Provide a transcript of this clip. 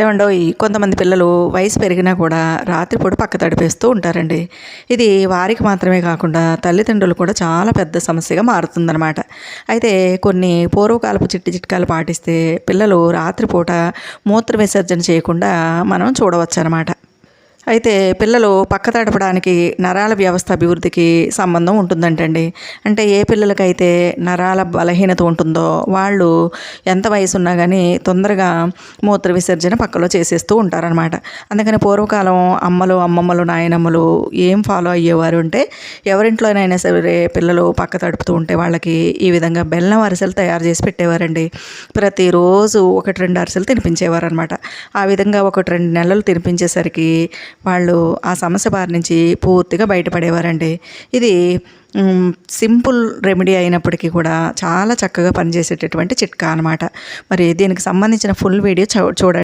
ఏమండోయ్ కొంతమంది పిల్లలు వయసు పెరిగినా కూడా రాత్రిపూట పక్క తడిపేస్తూ ఉంటారండి. ఇది వారికి మాత్రమే కాకుండా తల్లిదండ్రులు కూడా చాలా పెద్ద సమస్యగా మారుతుందన్నమాట. అయితే కొన్ని పూర్వకాలపు చిట్కాలు పాటిస్తే పిల్లలు రాత్రిపూట మూత్ర విసర్జన చేయకుండా మనం చూడవచ్చనమాట. అయితే పిల్లలు పక్క తడపడానికి నరాల వ్యవస్థ అభివృద్ధికి సంబంధం ఉంటుందంటండి. అంటే ఏ పిల్లలకైతే నరాల బలహీనత ఉంటుందో వాళ్ళు ఎంత వయసు ఉన్నా కానీ తొందరగా మూత్ర విసర్జన పక్కలో చేసేస్తూ ఉంటారనమాట. అందుకని పూర్వకాలం అమ్మమ్మలు నాయనమ్మలు ఏం ఫాలో అయ్యేవారు అంటే ఎవరింట్లోనైనా సరే పిల్లలు పక్క తడుపుతూ ఉంటే వాళ్ళకి ఈ విధంగా బెల్లం అరిసెలు తయారు చేసి పెట్టేవారండి. ప్రతిరోజు 1-2 అరిసెలు తినిపించేవారు అనమాట. ఆ విధంగా 1-2 నెలలు తినిపించేసరికి వాళ్ళు ఆ సమస్య బారి నుంచి పూర్తిగా బయటపడేవారండి. ఇది సింపుల్ రెమెడీ అయినప్పటికీ కూడా చాలా చక్కగా పనిచేసేటటువంటి చిట్కా అనమాట. మరి దీనికి సంబంధించిన ఫుల్ వీడియో చూడండి.